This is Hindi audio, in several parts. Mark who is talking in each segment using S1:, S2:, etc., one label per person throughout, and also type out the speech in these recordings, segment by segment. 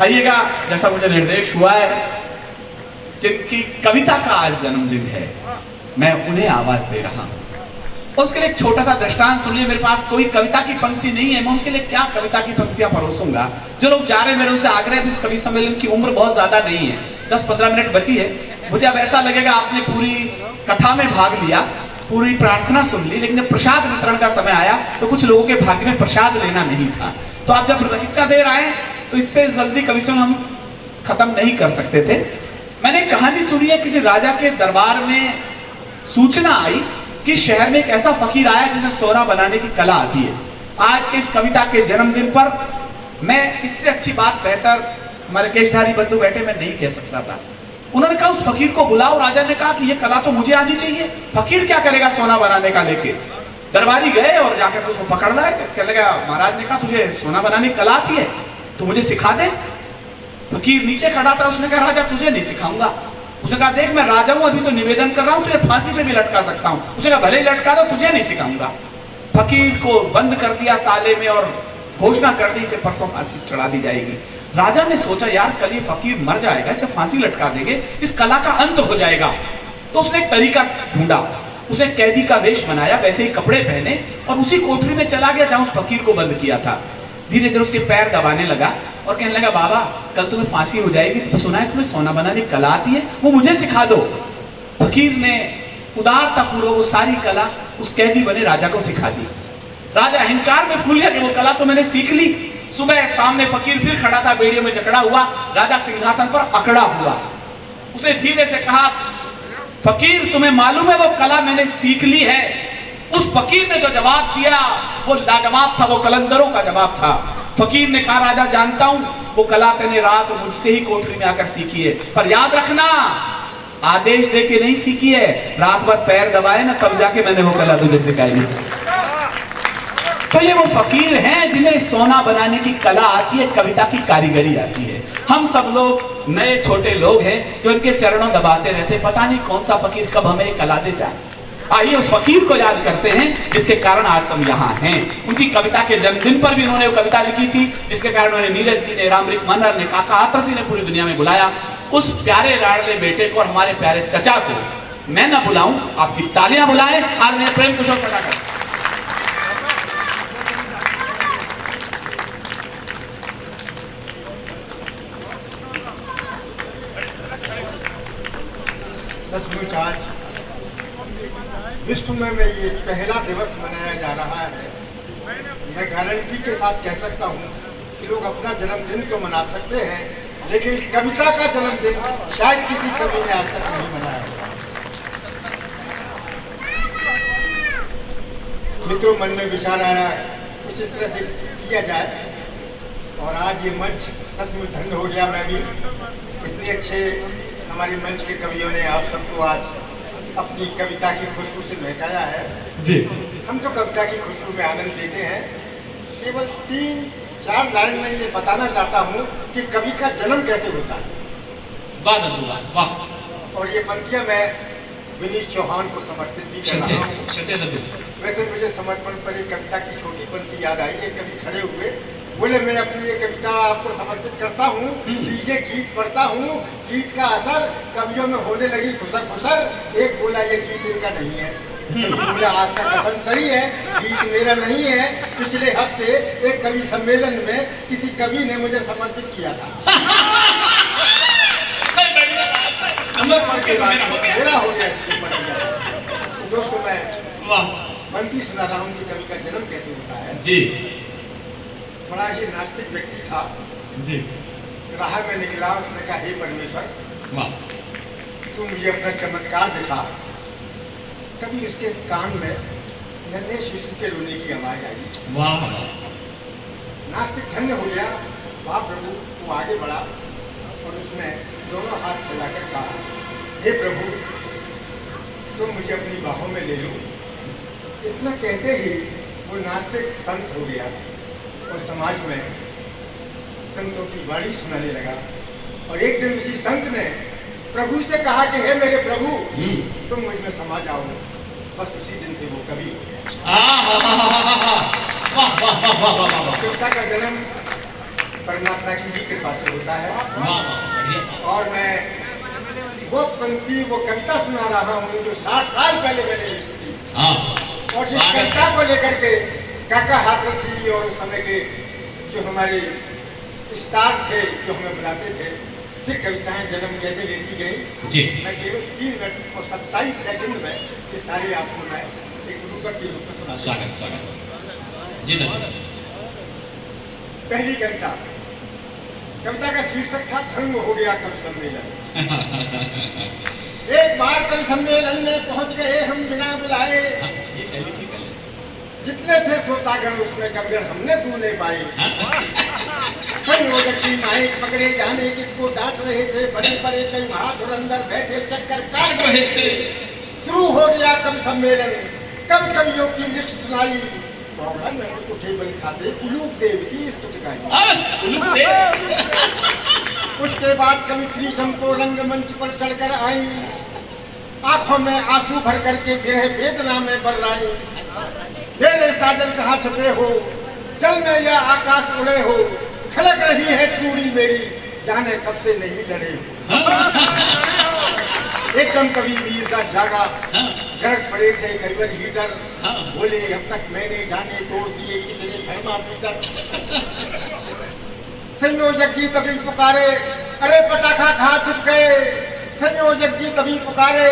S1: आइएगा, जैसा मुझे निर्देश हुआ है, जिनकी कविता का आज जन्मदिन है, मैं उन्हें आवाज दे रहा हूं। उसके लिए एक छोटा सा दृष्टांत सुनिए। मेरे पास कोई कविता की पंक्ति नहीं है, मैं उनके लिए क्या कविता की पंक्तियां परोसूंगा। जो लोग जा रहे हैं, मेरे उनसे आग्रह है, इस कवि सम्मेलन की उम्र बहुत ज्यादा नहीं है, 10-15 मिनट बची है। मुझे अब ऐसा लगेगा आपने पूरी कथा में भाग लिया, पूरी प्रार्थना सुन ली, लेकिन जब प्रसाद वितरण का समय आया तो कुछ लोगों के भाग्य में प्रसाद लेना नहीं था। तो आप जब इतना देर आए तो इससे जल्दी कवि सुन हम खत्म नहीं कर सकते थे। मैंने कहानी सुनी है, किसी राजा के दरबार में सूचना आई कि शहर में एक ऐसा फकीर आया जिसे सोना बनाने की कला आती है। आज के इस कविता के जन्मदिन पर मैं इससे अच्छी बात बेहतर हमारे केशधारी बंधु बैठे मैं नहीं कह सकता था। उन्होंने कहा उस फकीर को बुलाओ। राजा ने कहा कि ये कला तो मुझे आनी चाहिए, फकीर क्या करेगा सोना बनाने का लेके। दरबारी गए और जाकर उसको पकड़ लाए। कहने लगा, महाराज ने कहा तुझे सोना बनाने की कला आती है, तो मुझे सिखा दे। फकीर नीचे खड़ा था, उसने कहा राजा तुझे नहीं सिखाऊंगा। उसने कहा देख मैं राजा हूं, अभी तो निवेदन कर रहा हूं, तुझे फांसी पे भी लटका सकता हूं। उसने कहा भले ही लटका दो, तुझे नहीं सिखाऊंगा। फकीर को बंद कर दिया ताले में और घोषणा कर दी इसे परसों फांसी चढ़ा दी जाएगी। राजा ने सोचा यार कल ये फकीर मर जाएगा, इसे फांसी लटका देंगे, इस कला का अंत हो जाएगा। तो उसने एक तरीका ढूंढा। उसने कैदी का वेश बनाया, वैसे ही कपड़े पहने और उसी कोठरी में चला गया जहां उस फकीर को बंद किया था। धीरे धीरे उसके पैर दबाने लगा और कहने लगा बाबा कल तुम्हें फांसी हो जाएगी, तो सुना है तुम्हें सोना बनाने की कला आती है, वो मुझे सिखा दो। फकीर ने उदारता पूर्वक वो सारी कला उस कैदी बने राजा को सिखा दी। राजा अहंकार में फूल गया कि वो कला तो मैंने सीख ली। सुबह सामने फकीर फिर खड़ा था, बेड़ियों में जकड़ा हुआ। राजा सिंहासन पर अकड़ा हुआ। उसने धीरे से कहा फकीर तुम्हें मालूम है वो कला मैंने सीख ली है। उस फकीर ने जो जवाब दिया वो लाजवाब था, वो कलंदरों का जवाब था। फकीर ने कहा राजा जानता हूं वो कला तेने रात मुझसे ही कोठरी में आकर सीखी है, पर याद रखना आदेश देके नहीं सीखी है, रात भर पैर दबाए ना तब जाके मैंने वो कला तुझे सिखाई। तो ये वो फकीर हैं जिन्हें सोना बनाने की कला आती है, कविता की कारीगरी आती है। हम सब लोग नए छोटे लोग हैं जो इनके चरणों दबाते रहते, पता नहीं कौन सा फकीर कब हमें कला दे जाए। आइए उस फकीर को याद करते हैं जिसके कारण आज हम यहाँ हैं। उनकी कविता के जन्मदिन पर भी उन्होंने वो कविता लिखी थी जिसके कारण उन्हें नीरज जी ने, रामरिक मनहर ने, काका आतरसी ने पूरी दुनिया में बुलाया। उस प्यारे लाडले बेटे को और हमारे प्यारे चचा को मैं ना बुलाऊं, आपकी तालियां बुलाएं। आज उन्हें प्रेम कुशल पैदा कर।
S2: सचमुच आज विश्व में ये पहला दिवस मनाया जा रहा है। मैं गारंटी के साथ कह सकता हूँ कि लोग अपना जन्मदिन तो मना सकते हैं, लेकिन कविता का जन्मदिन शायद किसी कवि ने आज तक नहीं मनाया। मित्रों मन में विचार आया कुछ इस तरह से किया जाए, और आज ये मंच सचमुच धन्य हो गया। मैं भी इतने अच्छे हमारे मंच के कवियों ने आप सबको आज अपनी कविता की खुशबू से महकाया है
S1: जी।
S2: हम तो कविता की खुशबू में आनंद लेते हैं। केवल 3-4 लाइन में ये बताना चाहता हूँ कि कवि का जन्म कैसे होता है।
S1: वाह।
S2: और ये पंक्तियाँ मैं विनीत चौहान को समर्पित भी कर रहा हूँ। वैसे मुझे समर्पण पर एक कविता की छोटी पंक्ति याद आई है। कवि खड़े हुए बोले मैं अपनी ये कविता आपको समर्पित करता हूँ, लीजिए गीत पढ़ता हूँ, गीत का असर कवियों में होने लगी खुसर खुसर। एक बोला ये गीत इनका नहीं है, बोला आपका कथन सही है, गीत मेरा नहीं है। पिछले हफ्ते एक कवि सम्मेलन में किसी कवि ने मुझे समर्पित किया था। समर्पण के बाद मेरा हो गया। तो दोस्तों मैं पंक्ति सुना रहा हूँ कि कवि का जन्म कैसे होता है
S1: जी।
S2: बड़ा ही नास्तिक व्यक्ति था
S1: जी।
S2: राह में निकला, उसने कहा हे परमेश्वर तू मुझे अपना चमत्कार दिखा। तभी उसके कान में नन्हे शिशु के रोने की आवाज आई।
S1: वाह।
S2: नास्तिक धन्य हो गया। वाह प्रभु। वो आगे बढ़ा और उसने दोनों हाथ फैलाकर कहा हे प्रभु तुम मुझे अपनी बाहों में ले लो। इतना कहते ही वो नास्तिक संत हो गया और समाज में संतों की वाणी सुनाने लगा। और एक दिन उसी संत ने प्रभु से कहा कि हे मेरे प्रभु तुम मुझ में समा जाओ। बस उसी दिन से वो कवि हो गया। कविता का जन्म परमात्मा की ही कृपा से होता है।
S1: बढ़िया।
S2: और मैं वो पंक्ति, वो कविता सुना रहा हूँ जो 60 साल पहले मैंने लिखी थी।
S1: हाँ।
S2: और जिस कविता को लेकर के काका हाथरसी और उस समय के जो हमारे स्टार थे, जो हमें बुलाते थे, फिर कविताएं जन्म कैसे लेती गई
S1: जी।
S2: मैं केवल 3 मिनट और 27 सेकंड में ये सारे आपको मैं एक रूपक के रूप में सुना।
S1: स्वागत जी।
S2: पहली कविता, कविता का शीर्षक था भंग हो गया कवि सम्मेलन। एक बार कवि सम्मेलन में पहुंच गए हम बिना बुलाए, जितने थे श्रोतागण उसमें कविगण हमने दूने पाए। संयोजक की माइक पकड़े जाने किसको डांट रहे थे, बड़े बड़े कई महाधुर अंदर बैठे चक्कर काट रहे थे। शुरू हो गया कवि सम्मेलन, कवि कवियों की लिस्ट सुनाई, नंद को टेबल खाते उलूक देव की स्तुति गाई। उसके बाद कवित्री को रंगमंच पर चढ़कर आई, आंखों में आंसू भर करके विरह वेदना में बर्राई। मेरे साजन कहाँ छपे हो, जल में या आकाश उड़े हो, खलक रही है चूड़ी मेरी, जाने कब से नहीं लड़े हो। एकदम कवि वीरदा जागा, गरज पड़े थे कईवर हीटर, बोले अब तक मैंने जाने तोड़ दिए कितने थर्मामीटर। संयोजक जी तभी पुकारे, अरे पटाखा कहाँ छिप गए। संयोजक जी तभी पुकारे,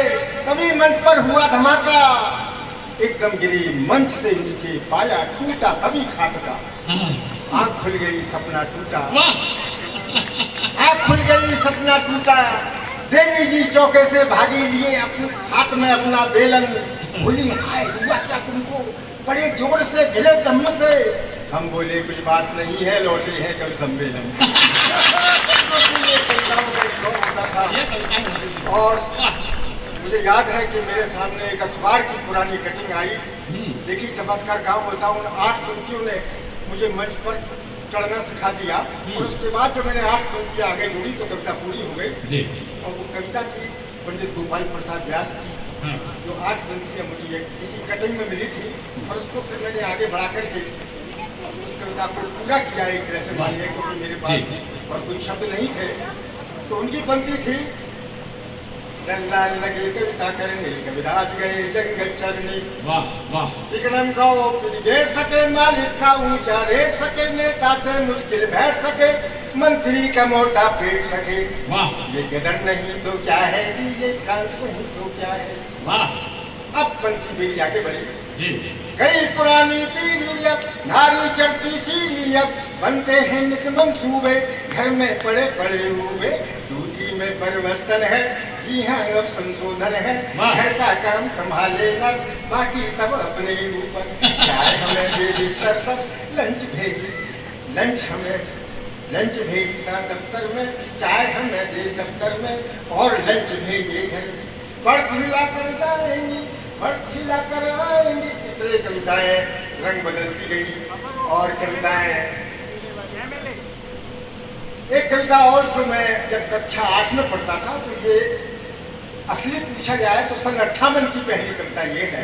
S2: तभी मंच पर हुआ धमाका, एकदम गिरी मंच से नीचे, पाया टूटा तभी खाट का। आँख खुल गई सपना टूटा, आँख खुल गई सपना टूटा। देवी जी चौके से भागी लिए अपने हाथ में अपना बेलन, बोली हाय हुआ क्या तुमको, बड़े जोर से गिरे दम से। हम बोले कुछ बात नहीं है, लौटे हैं कवि सम्मेलन। और मुझे याद है कि मेरे सामने एक अखबार की पुरानी कटिंग आई, देखी चमत्कार गाँव होता, उन 8 पंक्तियों ने मुझे मंच पर चढ़ना सिखा दिया। और उसके बाद जो मैंने 8 पंक्तियाँ आगे जोड़ी तो कविता पूरी हो गई। और वो कविता थी पंडित गोपाल प्रसाद व्यास की, जो 8 पंक्तियाँ मुझे किसी कटिंग में मिली थी। और उसको फिर मैंने आगे बढ़ा करके उस कविता को पूरा किया एक तरह से, मानिए, क्योंकि मेरे पास और कोई शब्द नहीं थे। तो उनकी पंक्ति थी, दल्लाल लगे कविता करने, कविराज गए जंगल चरने। वाह वाह। टिकड़म का वो गेट सके, मालिश का ऊंचा रेट सके, नेता से मुश्किल बैठ सके, मंत्री का मोटा पेट सके। वाह। ये गदर नहीं तो क्या है जी, ये क्रांत नहीं तो क्या है। वाह। अब पंक्ति मेरी आगे बढ़ी जी। गई पुरानी पीढ़ी अब, नारी चढ़ती सीढ़ी अब, बनते हैं निक मंसूबे, घर में पड़े पड़े हुए, ड्यूटी में परिवर्तन है, जी हाँ अब संशोधन है। घर का काम संभाले न, बाकी सब अपने ऊपर। चाय हमें दे बिस्तर पर, लंच भेजी, लंच भेजना दफ्तर में, चाय हमें दे दफ्तर में, और लंच भेजे घर में। पर्स हिला कर जाएंगी, पर्स हिला कर आएंगी। इस तरह कविताएं रंग बदलती गई। और कविताएं, एक कविता और जो मैं जब कक्षा 8 में पढ़ता था, तो ये असली पूछा जाए तो सन 58 की पहली कविता ये है,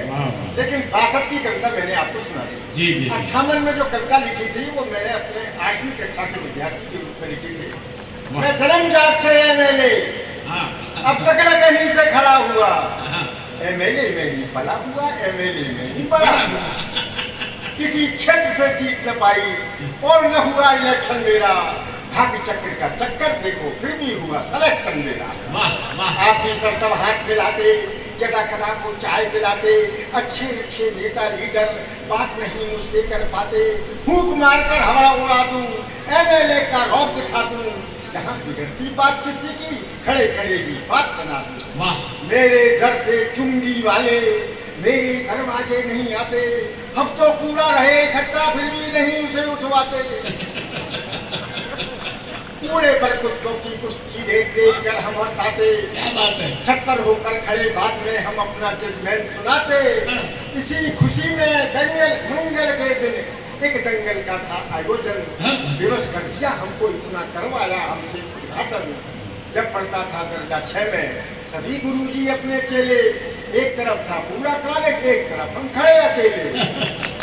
S2: लेकिन 62 की कविता मैंने आपको सुना दी। 58 में जो कविता लिखी थी वो मैंने अपने 8वीं कक्षा के विद्यार्थी के रूप में लिखी थी। मैं जन्मजात से एमएलए, अब तक कहीं से खड़ा हुआ, एमएलए में ही पला हुआ, एमएलए में ही बड़ा हुआ। किसी क्षेत्र से सीट न पाई और न हुआ इलेक्शन मेरा, भाग्य चक्र का चक्कर देखो फिर भी हुआ सिलेक्शन मेरा। ऑफिसर सब हाथ मिलाते, जगह कदा को चाय पिलाते, अच्छे अच्छे नेता लीडर बात नहीं मुझसे कर पाते। फूंक मारकर हवा उड़ा दूं, एमएलए का रौब दिखा दूं, जहां बिगड़ती बात किसी की, खड़े खड़े ही बात बना दूं। मेरे घर से चुंगी वाले मेरे दरवाजे नहीं आते, हफ्तों कूड़ा रहे इकट्ठा फिर भी नहीं उसे उठवाते। कूड़े पर कुत्तों की कुश्ती देख देख कर हम हंसाते, छत पर होकर खड़े बाद में हम अपना जजमेंट सुनाते। इसी खुशी में दंगल मंगल के दिन एक दंगल का था आयोजन, विवश कर दिया हमको, इतना करवाया हमसे उद्घाटन। जब पढ़ता था दर्जा 6 में, सभी गुरुजी अपने चेले, एक तरफ था पूरा कॉलेज, एक तरफ हम खड़े अकेले।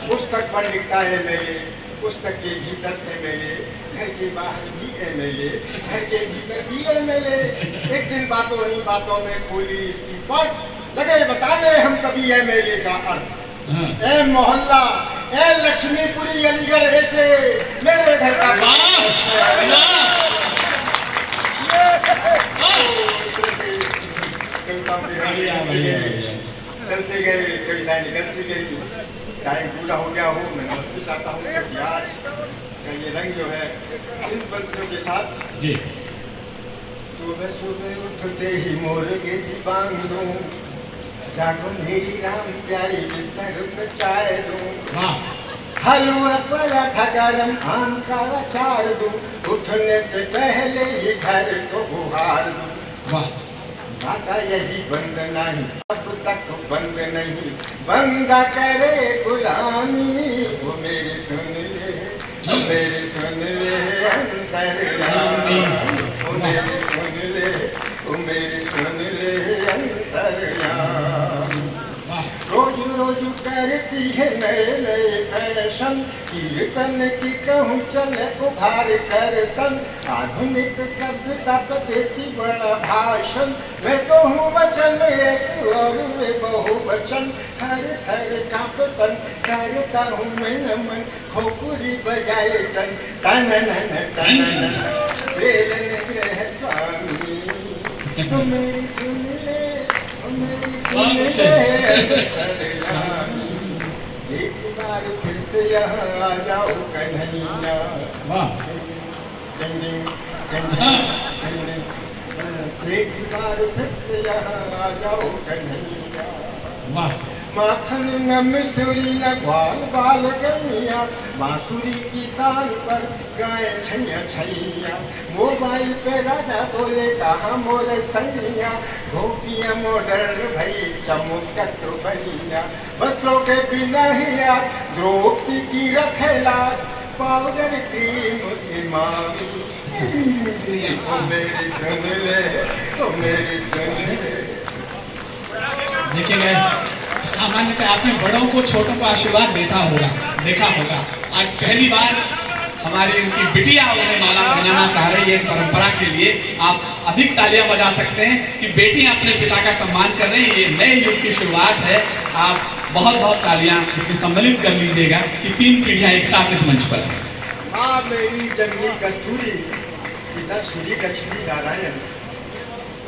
S2: पुस्तक पर लिखता है मेरे पुस्तक के भीतर MLA, घर के बाहर भी MLA, घर के भीतर भी MLA। एक दिन बातों में खोली इसकी पर्स, लगे बताने हम कभी MLA का अर्थ। ए मोहल्ला, ए लक्ष्मीपुरी अलीगढ़ ऐसे मेरे घर का चलते गए, कविताएं निकलती गई। टाइम पूरा हो गया हो, मैं नमस्ते चाहता हूँ क्योंकि आज का ये रंग जो है इन बच्चों के साथ
S1: जी।
S2: सुबह सुबह उठते ही मोर गेसी बांधूं, जागो मेरी राम प्यारी बिस्तर पे चाय दूं, हलवा पराठा गरम आम का अचार दूं, उठने से पहले ही घर को बुहार दूं। माता यही बंद नहीं, अब तक बंद नहीं, बंदा करे गुलामी। वो मेरी सुन ले, वो मेरी सुन ले अंतर्यामी, वो मेरी सुन ले, वो मेरी सुन ले अंतर्यामी। रोज रोज करती है नए नए फैशन, कीर्तन की कहूँ चले उभार कर तन, आधुनिक सभ्यता पर देती बड़ा भाषण। मैं तो हूँ वचन एक और वे बहुवचन, थर थर कांपतन करता हूँ मैं नमन, खोपड़ी बजाए टन टन टन बेलन ग्रह स्वामी। तो मेरी सुन ले, मेरी सुन ले एक बार फिर से यहाँ आ जाओ कन्हैया। एक बार फिर से यहाँ आ जाओ कन्हैया। माखन न मिसरी न ग्वाल बाल गैया, बांसुरी की ताल पर गाए छैया छैया। मोबाइल पे राजा बोले कहाँ मोरे सैया, गोपियाँ मॉडर्न भई चमकत भैया। वस्त्रों के बिना ही आप द्रौपदी की रखेला, पाउडर क्रीम इमामी। ओ मेरी सुन ले, ओ मेरी सुन ले।
S1: देखिएगा, सामान्यतः आपने बड़ों को छोटों को आशीर्वाद देखा होगा। आज पहली बार हमारी उनकी बिटिया उन्हें माला पहनाना चाह रही है। इस परंपरा के लिए आप अधिक तालियां बजा सकते हैं कि बेटियां अपने पिता का सम्मान कर रही है। ये नए युग की शुरुआत है। आप बहुत बहुत तालियां इसमें सम्मिलित कर लीजिएगा कि 3 पीढ़ियां एक साथ इस मंच पर हैं।
S2: माँ मेरी जननी कस्तूरी, पिता श्री लक्ष्मी नारायण,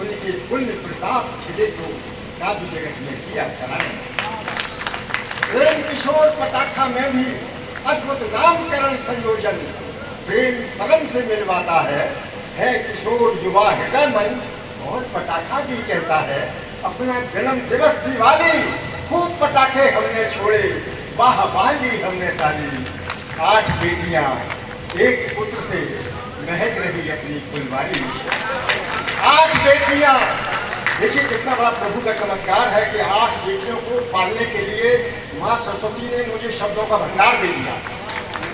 S2: उनके पुण्य प्रताप खिले तो काव्य जगत में किया कराने। प्रेम किशोर पटाखा में भी अद्भुत नामकरण संयोजन, प्रेम पलम से मिलवाता है किशोर युवा हृदय मन। और पटाखा भी कहता है अपना जन्म दिवस दिवाली, खूब पटाखे हमने छोड़े, वाह वाली हमने ताली। 8 बेटियां एक पुत्र से महक रही अपनी फुलवारी। 8 बेटियां, देखिए कितना बड़ा प्रभु का चमत्कार है कि 8 बेटियों को पालने के लिए माँ सरस्वती ने मुझे शब्दों का भंडार दे दिया,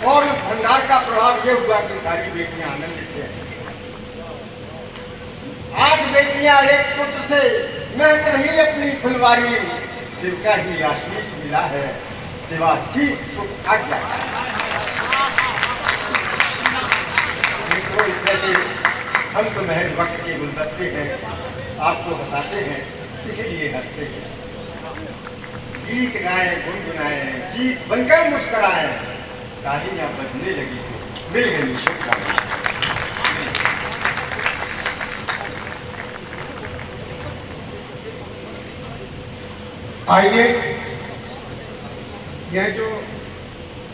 S2: और उस भंडार का प्रभाव ये हुआ कि सारी बेटियां आनंदित हैं। 8 बेटियां एक पुत्र से महक रही अपनी फुलवारी, शिव का ही आशीष मिला है, शिवाशीष सुख आज्ञा। इस तरह से हम तो महज वक्त के गुलदस्ते हैं, आपको हंसाते हैं इसीलिए हंसते हैं। गीत गाएं गुनगुनाएं, जीत बनकर मुस्कुराएं, तालियां बजने लगी तो मिल गई शुभकामनाएं।
S3: आइए, यह जो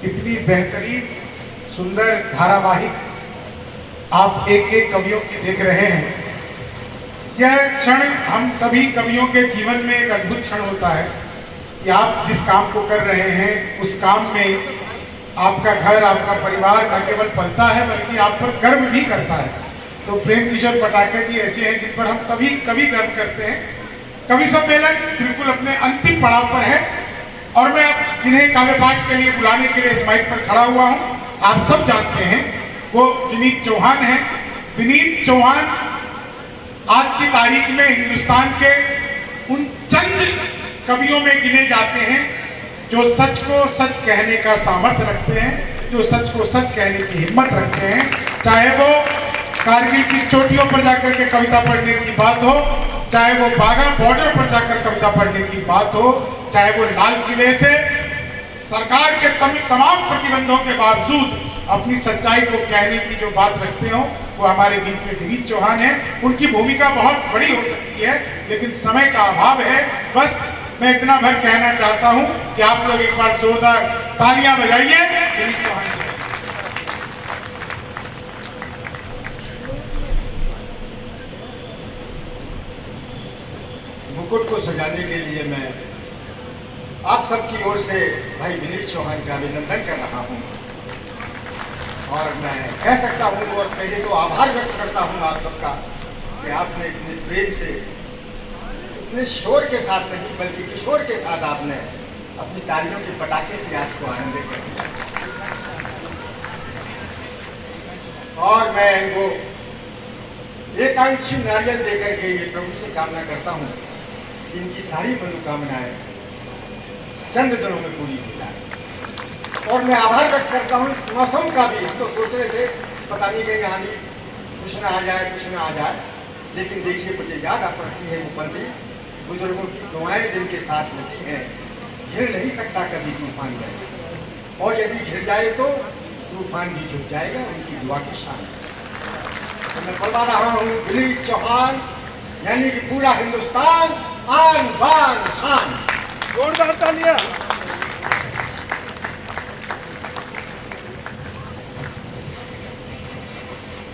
S3: इतनी बेहतरीन सुंदर धारावाहिक आप एक एक कवियों की देख रहे हैं, यह क्षण हम सभी कवियों के जीवन में एक अद्भुत क्षण होता है कि आप जिस काम को कर रहे हैं उस काम में आपका घर, आपका परिवार न केवल पलता है बल्कि आप पर गर्व भी करता है। तो प्रेम किशोर पटाखे जी ऐसे हैं जिन पर हम सभी कवि गर्व करते हैं। कवि सम्मेलन बिल्कुल अपने अंतिम पड़ाव पर है और मैं अब जिन्हें काव्य पाठ के लिए बुलाने के लिए इस माइक पर खड़ा हुआ हूँ, आप सब जानते हैं, वो विनीत चौहान हैं। विनीत चौहान आज की तारीख में हिंदुस्तान के उन चंद कवियों में गिने जाते हैं जो सच को सच कहने का सामर्थ्य रखते हैं, जो सच को सच कहने की हिम्मत रखते हैं, चाहे वो कारगिल की चोटियों पर जाकर के कविता पढ़ने की बात हो, चाहे वो बाघा बॉर्डर पर जाकर कविता पढ़ने की बात हो, चाहे वो लाल किले से सरकार के तमाम प्रतिबंधों के बावजूद अपनी सच्चाई को कहने की जो बात रखते हो, वो हमारे बीच में विनीत चौहान है। उनकी भूमिका बहुत बड़ी हो सकती है, लेकिन समय का अभाव है। बस मैं इतना भर कहना चाहता हूं कि आप लोग एक बार जोरदार तालियां बजाइए विनीत चौहान के लिए।
S2: मुकुट को सजाने के लिए मैं आप सबकी ओर से भाई विनीत चौहान का अभिनंदन कर रहा हूं, और मैं कह सकता हूं और पहले तो आभार व्यक्त करता हूं आप सबका कि आपने इतने प्रेम से, इतने शोर के साथ नहीं बल्कि किशोर के साथ आपने अपनी तालियों के पटाखे से आज को आनंदित कर दिया। और मैं इनको एक आंची नारियल देकर के ये प्रभु से कामना करता हूं कि इनकी सारी मनोकामनाएं चंद दिनों में पूरी हो जाए। और मैं आभार व्यक्त करता हूँ इस मौसम का भी। हम तो सोच रहे थे पता नहीं कहीं आंधी कुछ ना आ जाए, कुछ ना आ जाए, लेकिन देखिए मुझे याद आ पड़ती है वो पंक्ति, बुजुर्गों की दुआएं जिनके साथ होती हैं, घिर नहीं सकता कभी तूफान में, और यदि घिर जाए तो तूफान भी झुक जाएगा उनकी दुआ की शान। तो मैं फरमा रहा हूँ विनीत चौहान यानी कि पूरा हिंदुस्तान आन बान शान।
S4: जोरदार तालियां।